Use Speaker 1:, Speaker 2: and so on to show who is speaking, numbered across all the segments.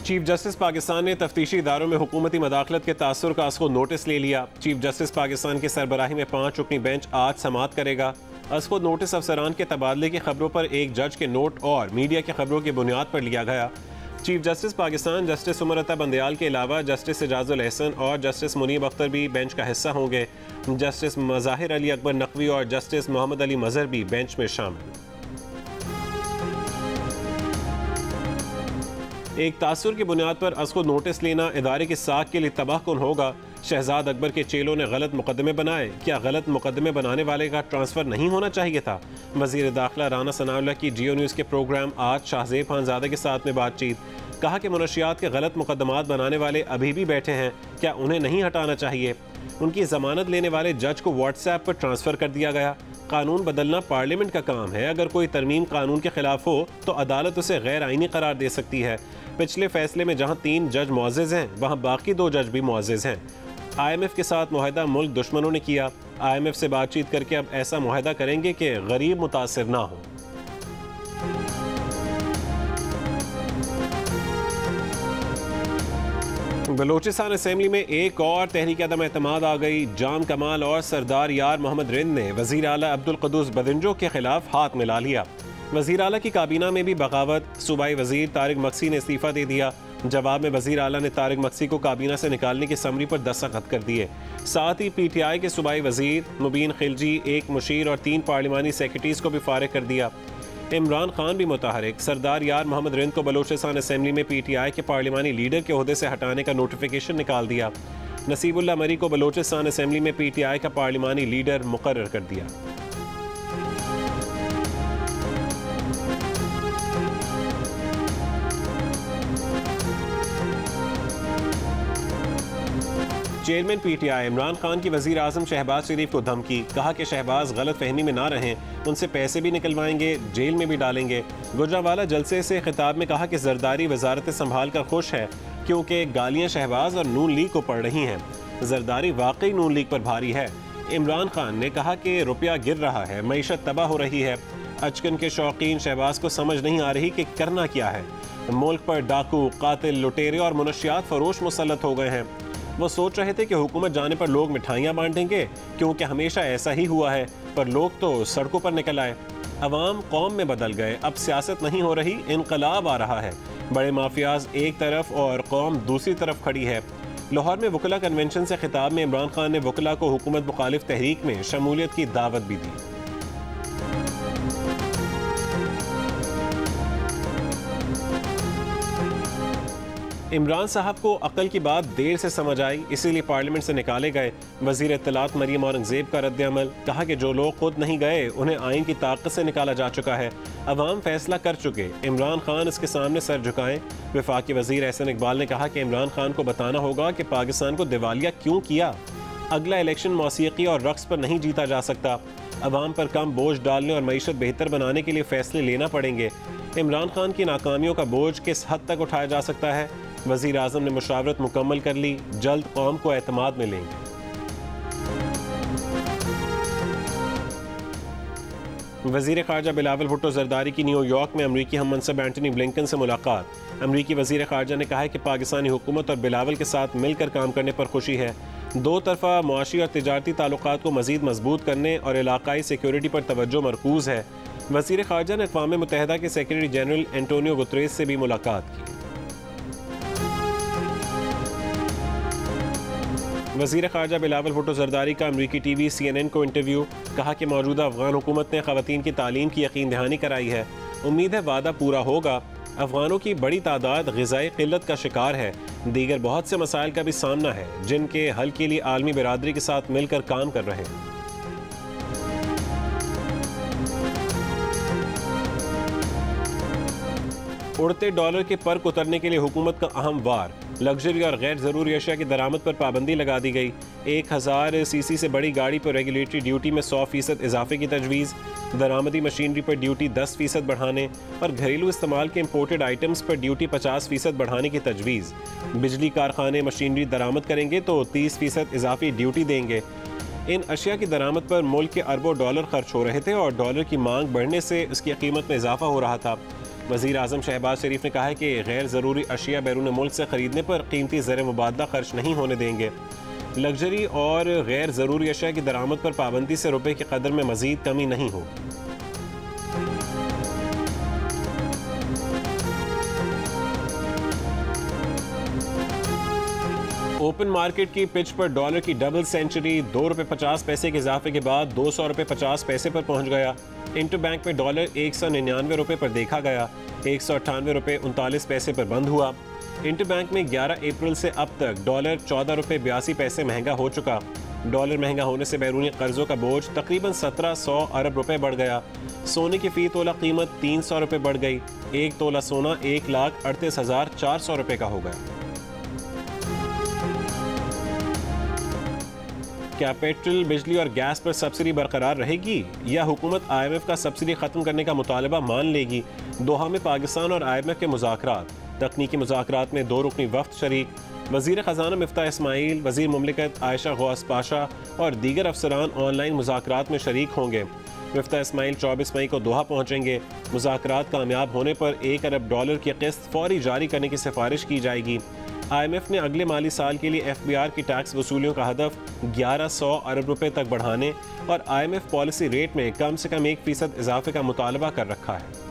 Speaker 1: Chief justice Pakistan ने तफ्तीशी इदारों में हुकूमती मदाखलत के तासुर का असको नोटिस ले लिया। चीफ जस्टिस पाकिस्तान की सरबराही में 5 रुकनी बेंच आज समाअत करेगा। असको नोटिस अफसरान के तबादले की खबरों पर एक जज के नोट और मीडिया की खबरों की बुनियाद पर लिया गया। Chief justice Pakistan justice Umar Ata Bandial के अलावा जस्टिस एजाजुल एहसन और जस्टिस मुनीब अख्तर भी बेंच का हिस्सा होंगे। जस्टिस मज़ाहिर अली अकबर नकवी और जस्टिस मोहम्मद अली मजहर भी बेंच में शामिल। एक तासुर की बुनियाद पर असको नोटिस लेना इदारे की साख के लिए तबाहकुन होगा। शहजाद अकबर के चेलों ने गलत मुकदमे बनाए, क्या गलत मुकदमे बनाने वाले का ट्रांसफ़र नहीं होना चाहिए था? वज़ीर दाखिला राना सनाउल्लाह की जियो न्यूज़ के प्रोग्राम आज शाहज़ेब खानज़ादा के साथ में बातचीत। कहा कि मुनशियात के गलत मुकदमात बनाने वाले अभी भी बैठे हैं, क्या उन्हें नहीं हटाना चाहिए? उनकी ज़मानत लेने वाले जज को व्हाट्सएप पर ट्रांसफ़र कर दिया गया। कानून बदलना पार्लियामेंट का काम है। अगर कोई तरमीम कानून के खिलाफ हो तो अदालत उसे गैर आईनी करार दे सकती है। पिछले फैसले में जहां 3 जज मुअज़्ज़िज़ हैं, वहां बाकी 2 जज भी मुअज़्ज़िज़ हैं। IMF के साथ मुआहदा मुल्क दुश्मनों ने किया। IMF से बातचीत करके अब ऐसा मुआहदा करेंगे कि गरीब मुतासिर ना हो। बलोचिस्तान असेंबली में एक और तहरीक अदम एतमाद आ गई। जाम कमाल और सरदार यार मोहम्मद रिंद ने वज़ीर आला अब्दुल क़ुद्दूस बदिंजो के खिलाफ हाथ मिला लिया। वज़ीर आला की काबीना में भी बगावत। सूबाई वज़ीर तारिक मक्सी ने इस्तीफ़ा दे दिया। जवाब में वज़ीर आला ने तारिक मक्सी को काबीना से निकालने की समरी पर दस्तखत कर दिए। साथ ही PTI के सूबाई वज़ीर मुबीन खिलजी, एक मुशीर और 3 पार्लिमानी सेक्रेटरीज़ को भी फारिग कर दिया। इमरान खान भी मुतहरिक। सरदार यार मोहम्मद रिंद को बलोचिस्तान असेंबली में PTI के पार्लिमानी लीडर के ओहदे से हटाने का नोटिफिकेशन निकाल दिया। नसीबुल्लाह मरी को बलोचिस्तान असेंबली में PTI का पार्लिमानी लीडर मुकर्रर कर दिया। चेयरमैन PTI इमरान खान की वज़ीर आज़म शहबाज शरीफ को धमकी। कहा कि शहबाज गलत फहमी में ना रहें, उनसे पैसे भी निकलवाएंगे, जेल में भी डालेंगे। गुजरावाला जलसे से खिताब में कहा कि जरदारी वजारत संभाल कर खुश है क्योंकि गालियां शहबाज और नून लीग को पड़ रही हैं। जरदारी वाकई नून लीग पर भारी है। इमरान खान ने कहा कि रुपया गिर रहा है, मईशत तबाह हो रही है। अचकन के शौकीन शहबाज को समझ नहीं आ रही कि करना क्या है। मुल्क पर डाकू, कातिल, लुटेरे और मुनशियात फरोश मुसल्लत हो गए हैं। वो सोच रहे थे कि हुकूमत जाने पर लोग मिठाइयाँ बांटेंगे क्योंकि हमेशा ऐसा ही हुआ है, पर लोग तो सड़कों पर निकल आए। अवाम कौम में बदल गए। अब सियासत नहीं हो रही, इनकलाब आ रहा है। बड़े माफियाज एक तरफ और कौम दूसरी तरफ खड़ी है। लाहौर में वकला कन्वेंशन से खिताब में इमरान खान ने वकला को हुकूमत मुखालिफ तहरीक में शमूलियत की दावत भी दी। इमरान साहब को अकल की बात देर से समझ आई, इसीलिए पार्लियामेंट से निकाले गए। वज़ीर इत्तलात मरियम औरंगज़ेब का रद्द-ए-अमल। कहा कि जो लोग खुद नहीं गए उन्हें आइन की ताकत से निकाला जा चुका है। अवाम फैसला कर चुके, इमरान खान इसके सामने सर झुकाएं। वफाकी वज़ीर एहसन इकबाल ने कहा कि इमरान खान को बताना होगा कि पाकिस्तान को दिवालिया क्यों किया। अगला इलेक्शन मौसीकी और रक्स पर नहीं जीता जा सकता। अवाम पर कम बोझ डालने और मईशत बेहतर बनाने के लिए फैसले लेना पड़ेंगे। इमरान खान की नाकामियों का बोझ किस हद तक उठाया जा सकता है? वज़ीर आज़म ने मुशावरत मुकम्मल कर ली, जल्द कौम को एतमाद में लेंगे। वज़ीर ख़ारजा बिलावल भुट्टो ज़रदारी की न्यूयॉर्क में अमरीकी हम मनसब एंटनी ब्लिंकन से मुलाकात। अमरीकी वज़ीर ख़ारजा ने कहा है कि पाकिस्तानी हुकूमत और बिलावल के साथ मिलकर काम करने पर खुशी है। 2 तरफ़ा मुआशी और तिजारती ताल्लुकात को मज़ीद मजबूत करने और इलाकाई सिक्योरिटी पर तवज्जो मरकूज़ है। वज़ीर ख़ारजा ने अक़वाम मुत्तहिदा के सेक्रेटरी जनरल एंटोनियो गुतरेस से भी मुलाकात की। वज़ीर ख़ारजा बिलावल भुट्टो ज़रदारी का अमरीकी TV CNN को इंटरव्यू। कहा कि मौजूदा अफ़गान हुकूमत ने ख़वातीन की तालीम की यकीन दहानी कराई है। उम्मीद है वादा पूरा होगा। अफ़गानों की बड़ी तादाद ग़िज़ाई क़िल्लत का शिकार है। दीगर बहुत से मसाइल का भी सामना है जिनके हल के लिए आलमी बिरादरी के साथ मिलकर काम कर रहे हैं। उड़ते डॉलर के पर्क उतरने के लिए हुकूमत का अहम वार। लग्जरी और गैर ज़रूरी अशिया की दरामद पर पाबंदी लगा दी गई। 1000 cc से बड़ी गाड़ी पर रेगुलेटरी ड्यूटी में 100% इजाफे की तजवीज़। दरामदी मशीनरी पर ड्यूटी 10% बढ़ाने और घरेलू इस्तेमाल के इम्पोर्टेड आइटम्स पर ड्यूटी 50% बढ़ाने की तजवीज़। बिजली कारखाने मशीनरी दरामद करेंगे तो 30% इजाफी ड्यूटी देंगे। इन अशिया की दरामद पर मुल्क के अरबों डॉलर खर्च हो रहे थे और डॉलर की मांग बढ़ने से इसकी कीमत में इजाफा हो रहा था। वज़ीर आज़म शहबाज शरीफ ने कहा है कि गैर ज़रूरी अशिया बैरून मुल्क से ख़रीदने पर कीमती ज़र मुबादला खर्च नहीं होने देंगे। लग्जरी और गैर ज़रूरी अशिया की दरामद पर पाबंदी से रुपये की कदर में मज़ीद कमी नहीं होगी। ओपन मार्केट की पिच पर डॉलर की डबल सेंचुरी ₹2.50 के इजाफे के बाद ₹200.50 पर पहुंच गया। इंटर बैंक में डॉलर ₹199 पर देखा गया, ₹198.39 पर बंद हुआ। इंटर बैंक में 11 अप्रैल से अब तक डॉलर ₹14.82 महंगा हो चुका। डॉलर महंगा होने से बैरूनी कर्जों का बोझ तकरीबन 1700 अरब रुपए बढ़ गया। सोने की फी तोला कीमत 300 रुपये बढ़ गई। एक तोला सोना 1,38,400 रुपये का हो गया। क्या पेट्रोल, बिजली और गैस पर सब्सिडी बरकरार रहेगी या हुकूमत IMF का सब्सिडी खत्म करने का मुतालबा मान लेगी? दोहा में पाकिस्तान और IMF के मुज़ाकरात। तकनीकी मुज़ाकरात में 2 रुकनी वफ्द शरीक। वज़ीर ख़ज़ाना मिफ्ताह इस्माइल, वज़ीर मुमलिकत आयशा गौस पाशा और दीगर अफसरान ऑनलाइन मुज़ाकरात में शरीक होंगे। मिफ्ताह इस्माइल 24 मई को दोहा पहुँचेंगे। मुज़ाकरात कामयाब होने पर $1 अरब की किस्त फौरी जारी करने की सिफारिश की जाएगी। IMF ने अगले माली साल के लिए FBR की टैक्स वसूलियों का हदफ 1100 अरब रुपए तक बढ़ाने और IMF पॉलिसी रेट में कम से कम 1% इजाफे का मुतालबा कर रखा है।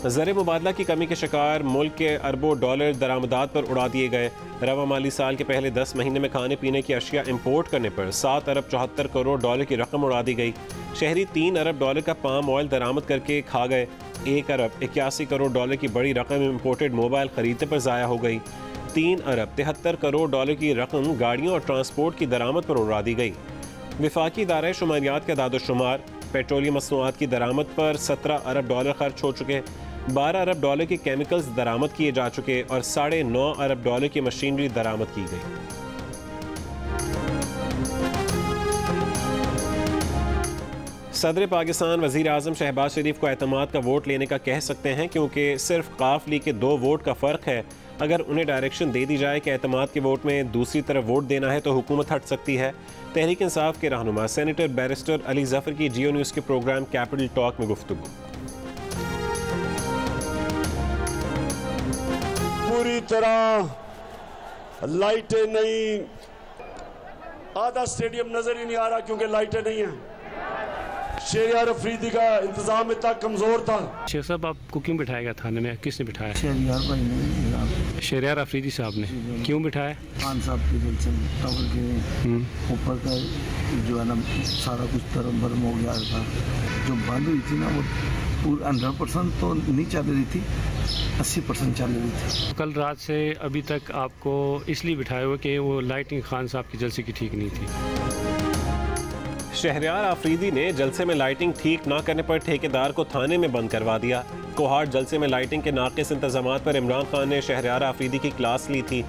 Speaker 1: ज़र मुबादला की कमी के शिकार मुल्क के अरबों डॉलर दरामदात पर उड़ा दिए गए। रवा माली साल के पहले 10 महीने में खाने पीने की अशिया इंपोर्ट करने पर $7 अरब 74 करोड़ डॉलर की रकम उड़ा दी गई। शहरी $3 अरब डॉलर का पाम ऑयल दरामद करके खा गए। $1 अरब 81 करोड़ डॉलर की बड़ी रकम इम्पोर्टेड मोबाइल खरीदने पर ज़ाया हो गई। $3 अरब 73 करोड़ डॉलर की रकम गाड़ियों और ट्रांसपोर्ट की दरामद पर उड़ा दी गई। विफाकी इदारा शुमारियात का दादोशुमार, पेट्रोलियम मसनूआत की दरामद पर $17 अरब डॉलर खर्च हो चुके, $12 अरब डॉलर के केमिकल्स दरामद किए जा चुके और $9.5 अरब डॉलर की मशीनरी दरामद की गई। सदर पाकिस्तान वज़ीर आज़म शहबाज शरीफ को एतमाद का वोट लेने का कह सकते हैं, क्योंकि सिर्फ काफ लीग के 2 वोट का फ़र्क है। अगर उन्हें डायरेक्शन दे दी जाए कि एतमाद के वोट में दूसरी तरफ वोट देना है तो हुकूमत हट सकती है। तहरीक इंसाफ के रहनुमा सेनेटर बैरिस्टर अली ज़फ़र की जियो न्यूज़ के प्रोग्राम कैपिटल टॉक में गुफ्तगू।
Speaker 2: पूरी तरह लाइटें नहीं, आधा स्टेडियम नजर ही नहीं आ रहा क्योंकि लाइटें नहीं हैं। शहरियार अफरीदी का इंतजाम इतना कमजोर था।
Speaker 3: शेख साहब आपको क्यों बिठाया गया थाने में? किसने बिठाया?
Speaker 4: शहरियार भाई ने,
Speaker 3: शहरियार अफरीदी साहब ने। क्यों बिठाया? खान
Speaker 4: साहब के जलसे टावर के ऊपर का जो है ना सारा कुछ तरम भरम हो गया था। जो बंद हुई थी ना वो 100% तो नहीं चल रही थी, 80% चल रही थी।
Speaker 3: कल रात से अभी तक आपको इसलिए बिठाया हुआ कि वो लाइटिंग खान साहब की जलसे की ठीक नहीं थी।
Speaker 1: शहरियार आफरीदी ने जलसे में लाइटिंग ठीक ना करने पर ठेकेदार को थाने में बंद करवा दिया। कोहाट जलसे में लाइटिंग के नाक़िस इंतजामात पर इमरान खान ने शहरियार आफरीदी की क्लास ली थी।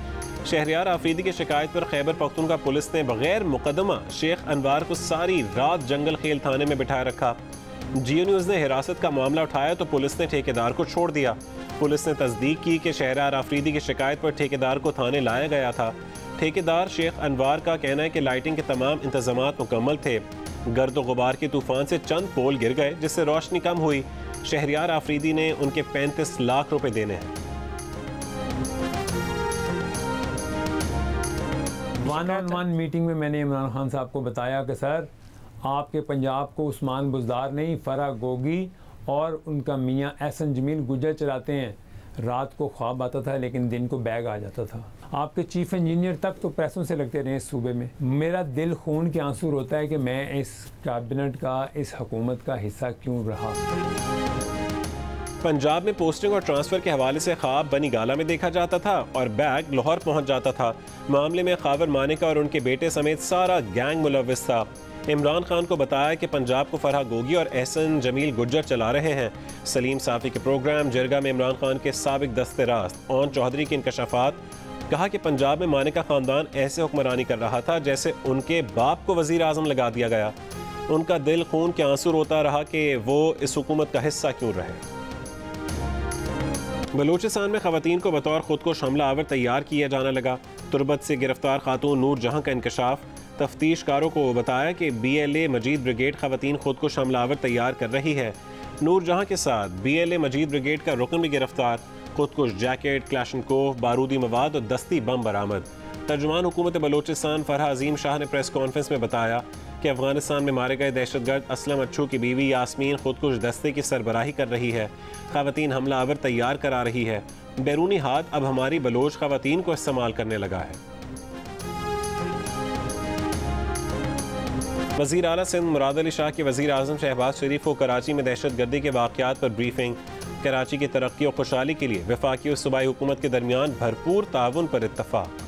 Speaker 1: शहरियार आफरीदी की शिकायत पर खैबर पख्तूनख्वा पुलिस ने बगैर मुकदमा शेख अनवार को सारी रात जंगल खेल थाने में बिठाए रखा। जियो न्यूज़ ने हिरासत का मामला उठाया तो पुलिस ने ठेकेदार को छोड़ दिया। पुलिस ने तस्दीक की कि शहरियार आफरीदी की शिकायत पर ठेकेदार को थाने लाया गया था। ठेकेदार शेख अनवार का कहना है कि लाइटिंग के तमाम इंतजामात मुकम्मल थे। गर्द गुबार के तूफान से चंद पोल गिर गए जिससे रोशनी कम हुई। शहरियार आफरीदी ने उनके 35 लाख रुपए देने हैं।
Speaker 5: 1-on-1 मीटिंग में मैंने इमरान खान साहब को बताया कि सर आपके पंजाब को उस्मान बुज़दार नहीं, फरा गोगी और उनका मियाँ एहसन जमील गुजर चलाते हैं। रात को ख्वाब आता था लेकिन दिन को बैग आ जाता था। आपके चीफ इंजीनियर तक तो पैसों से लगते रहे इस सूबे में। मेरा दिल खून के आंसू रोता है कि मैं इस कैबिनेट का, इस हुकूमत का हिस्सा क्यों रहा।
Speaker 1: पंजाब में पोस्टिंग और ट्रांसफ़र के हवाले से ख्वाब बनी गाला में देखा जाता था और बैग लाहौर पहुंच जाता था। मामले में खावर मानिका और उनके बेटे समेत सारा गैंग मुलव्विस था। इमरान खान को बताया कि पंजाब को फरहा गोगी और एहसन जमील गुज्जर चला रहे हैं। सलीम साफ़ी के प्रोग्राम जरगा में इमरान खान के साबिक दस्ते रास्त ओन चौधरी के इंकशाफात। कहा कि पंजाब में मानिका ख़ानदान ऐसे हुक्मरानी कर रहा था जैसे उनके बाप को वज़ीर आज़म लगा दिया गया। उनका दिल खून के आंसू रोता रहा कि वो इस हुकूमत का हिस्सा क्यों रहे। बलूचिस्तान में ख़वातीन को बतौर खुद को हमला आवर तैयार किया जाने लगा। तुरबत से गिरफ्तार खातून नूर जहां का इंकशाफ। तफ्तीशकारों को बताया कि BLA मजीद ब्रिगेड खवातीन खुदकुश हमलावर तैयार कर रही है। नूरजहां के साथ BLA मजीद ब्रिगेड का रुकन भी गिरफ्तार। खुदकुश जैकेट, क्लैशनकोफ, बारूदी मवाद और दस्ती बम बरामद। तर्जुमान हुकूमत बलोचिस्तान फरहा अजीम शाह ने प्रेस कॉन्फ्रेंस में बताया कि अफगानिस्तान में मारे गए दहशतगर्द असलम अच्छू की बीवी यास्मीन खुदकुश दस्ते की सरबराही कर रही है। खवातीन हमलावर तैयार करा रही है। बैरूनी हाथ अब हमारी बलोच खवातीन को इस्तेमाल करने लगा है। वज़ीर आला सिंध मुराद अली शाह के वज़ीर आज़म शहबाज शरीफ को कराची में दहशत गर्दी के वाक़यात पर ब्रीफिंग। कराची की तरक्की और खुशहाली के लिए वफाकी और सूबाई हुकूमत के दरमियान भरपूर ताउन पर इत्तफाक।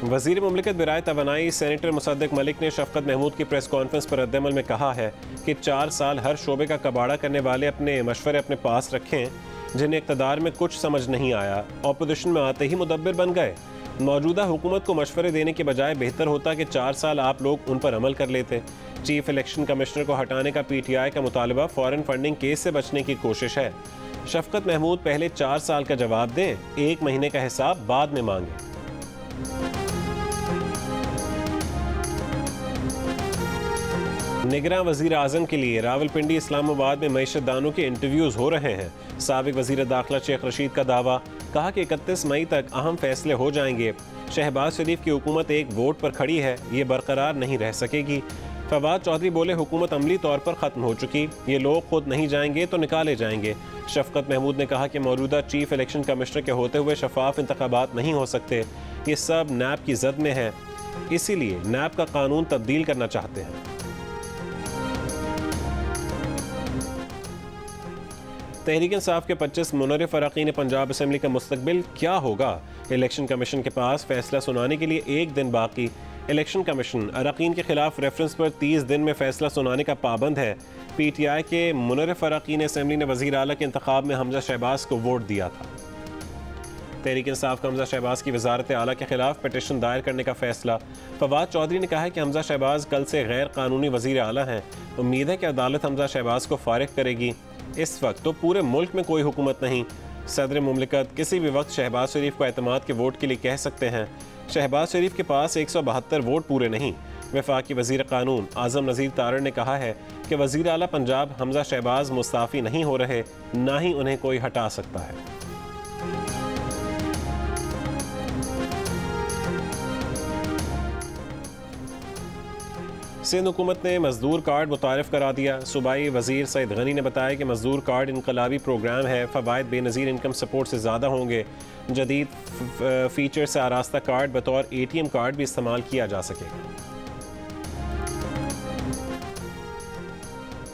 Speaker 1: वज़ीर मुमलिकत बराए तवानाई सेनेटर मुसद्दिक मलिक ने शफ़क़त महमूद की प्रेस कॉन्फ्रेंस पर रद्दअमल में कहा है कि 4 साल हर शोबे का कबाड़ा करने वाले अपने मशवरे अपने पास रखें, जिन्हें इक़्तिदार में कुछ समझ नहीं आया, अपोजिशन में आते ही मुदब्बिर बन गए। मौजूदा हुकूमत को मशवरे देने के बजाय बेहतर होता कि 4 साल आप लोग उन पर अमल कर लेते। चीफ इलेक्शन कमिश्नर को हटाने का PTI का मुतालबा फॉरेन फंडिंग केस से बचने की कोशिश है। शफ़क़त महमूद पहले 4 साल का जवाब दें, 1 महीने का हिसाब बाद में मांगे। निगरान वज़ीर आज़म के लिए रावलपिंडी इस्लामाबाद में मईशतदानों के इंटरव्यूज़ हो रहे हैं। साबिक वज़ीर दाखिला शेख रशीद का दावा, कहा कि 31 मई तक अहम फैसले हो जाएंगे। शहबाज शरीफ की हुकूमत एक वोट पर खड़ी है, ये बरकरार नहीं रह सकेगी। फवाद चौधरी बोले, हुकूमत अमली तौर पर ख़त्म हो चुकी, ये लोग खुद नहीं जाएंगे तो निकाले जाएंगे। शफ़क़त महमूद ने कहा कि मौजूदा चीफ इलेक्शन कमिश्नर के होते हुए शफाफ इंतखाबात नहीं हो सकते, ये सब नैब की जद में है, इसीलिए नैब का कानून तब्दील करना चाहते हैं। तहरीक इंसाफ के 25 मुनर्रिफ अरकान पंजाब असम्बली का मुस्तकबिल क्या होगा? इलेक्शन कमीशन के पास फैसला सुनाने के लिए 1 दिन बाकी। इलेक्शन कमीशन अरकान के खिलाफ रेफरेंस पर 30 दिन में फैसला सुनाने का पाबंद है। PTI के मुनर्रिफ अरकान असम्बली ने वज़ीर आला के इंतखाब में हमजा शहबाज को वोट दिया था। तहरीक इंसाफ का हमजा शहबाज की वजारत आला के खिलाफ पिटिशन दायर करने का फैसला। फवाद चौधरी ने कहा है कि हमजा शहबाज कल से गैर कानूनी वज़ीर आला हैं। उम्मीद है कि अदालत हमजा शहबाज को फारिग करेगी। इस वक्त तो पूरे मुल्क में कोई हुकूमत नहीं। सदर मुमलिकत किसी भी वक्त शहबाज शरीफ को एतमाद के वोट के लिए कह सकते हैं। शहबाज शरीफ के पास 172 वोट पूरे नहीं। वफाकी वज़ीर कानून आज़म नज़ीर तारड़ ने कहा है कि वज़ीर आला पंजाब हमजा शहबाज मुस्ताफ़ी नहीं हो रहे, ना ही उन्हें कोई हटा सकता है। सिंध हुकूमत ने मजदूर कार्ड मुतारिफ करा दिया। सूबाई वज़ीर सईद गनी ने बताया कि मजदूर कार्ड इनकलाबी प्रोग्राम है, फ़वाइद बेनज़ीर इनकम सपोर्ट से ज़्यादा होंगे। जदीद फ़ीचर से आरास्ता कार्ड बतौर ATM कार्ड भी इस्तेमाल किया जा सकेगा।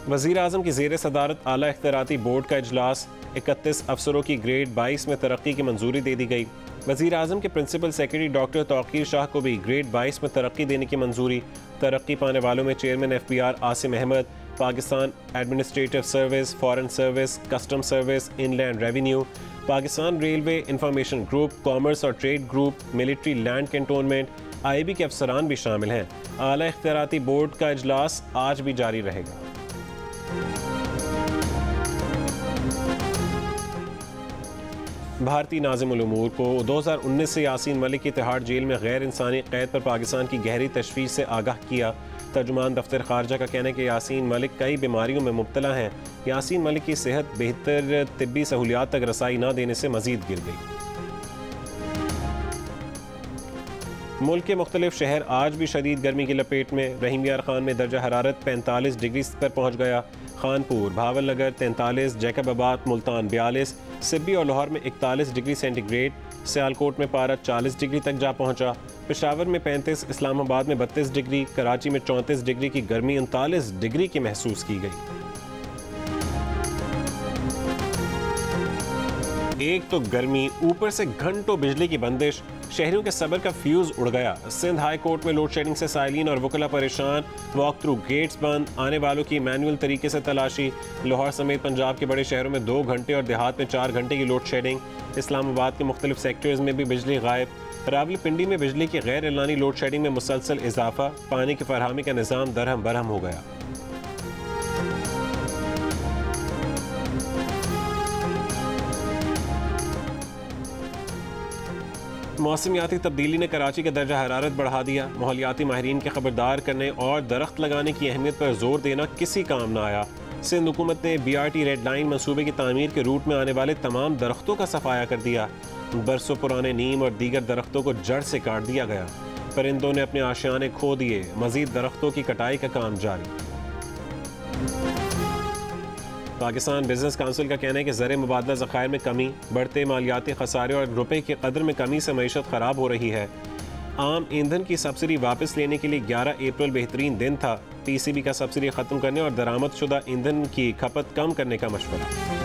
Speaker 1: वज़ीर आज़म की ज़ेर सदारत आला इख्तियाराती बोर्ड का इजलास। 31 अफसरों की ग्रेड 22 में तरक्की की मंजूरी दे दी गई। वज़ीर आज़म के principal secretary doctor Tauqeer Shah को भी ग्रेड 22 में तरक्की देने की मंजूरी। तरक्की पाने वालों में chairman FBR Asim Ahmed, Pakistan administrative service, foreign service, custom service, inland revenue, Pakistan railway information group, commerce और trade group, military land cantonment, IB के अफसरान भी शामिल हैं। आला इख्तियाराती बोर्ड का इजलास आज भी जारी रहेगा। भारतीय नाज़िमुल उमूर को 2019 से यासीन मलिक की तिहाड़ जेल में गैर इंसानी कैद पर पाकिस्तान की गहरी तशवीश से आगाह किया। तर्जुमान दफ्तर खारजा का कहना है कि यासीन मलिक कई बीमारियों में मुब्तला हैं। यासीन मलिक की सेहत बेहतर तिब्बी सहूलियात तक रसाई न देने से मजीद गिर गई। मुल्क के मुख्तलिफ शहर आज भी शदीद गर्मी की लपेट में। रहीम यार खान में दर्जा हरारत 45 डिग्री पर पहुँच गया। खानपुर, भावल नगर 43, जैकबाबाद, मुल्तान 42, सिब्बी और लाहौर में 41 डिग्री सेंटीग्रेड, सियालकोट में पारा 40 डिग्री तक जा पहुंचा। पेशावर में 35, इस्लामाबाद में 32 डिग्री, कराची में 34 डिग्री की गर्मी 39 डिग्री की महसूस की गई। एक तो गर्मी, ऊपर से घंटों बिजली की बंदिश, शहरियों के सब्र का फ्यूज उड़ गया। सिंध हाई कोर्ट में लोड शेडिंग से साइलिन और वकला परेशान, वॉक थ्रू गेट्स बंद, आने वालों की मैनुअल तरीके से तलाशी। लाहौर समेत पंजाब के बड़े शहरों में 2 घंटे और देहात में 4 घंटे की लोड शेडिंग। इस्लामाबाद के मुख्तलिफ सेक्टर्स में भी बिजली गायब। रावलपिंडी में बिजली की गैर एलानी लोड शेडिंग में मुसलसल इजाफा, पानी की फरहमी का निज़ाम दरहम बरहम हो गया। मौसमियाती तब्दीली ने कराची का दर्जा हरारत बढ़ा दिया। माहौलियाती माहिरीन के खबरदार करने और दरख्त लगाने की अहमियत पर जोर देना किसी काम न आया। सिंध हुकूमत ने BRT रेड लाइन मंसूबे की तामीर के रूट में आने वाले तमाम दरख्तों का सफाया कर दिया। बरसों पुराने नीम और दीगर दरख्तों को जड़ से काट दिया गया। परिंदों ने अपने आशियाने खो दिए। मजीद दरख्तों की कटाई का काम जारी। पाकिस्तान बिजनेस काउंसिल का कहना है कि ज़र मुबादला ज़खायर में कमी, बढ़ते मालियाती खसारे और रुपए की कदर में कमी से मईशत ख़राब हो रही है। आम ईंधन की सब्सिडी वापस लेने के लिए 11 अप्रैल बेहतरीन दिन था। PCB का सब्सिडी ख़त्म करने और दरामद शुदा ईंधन की खपत कम करने का मशवरा।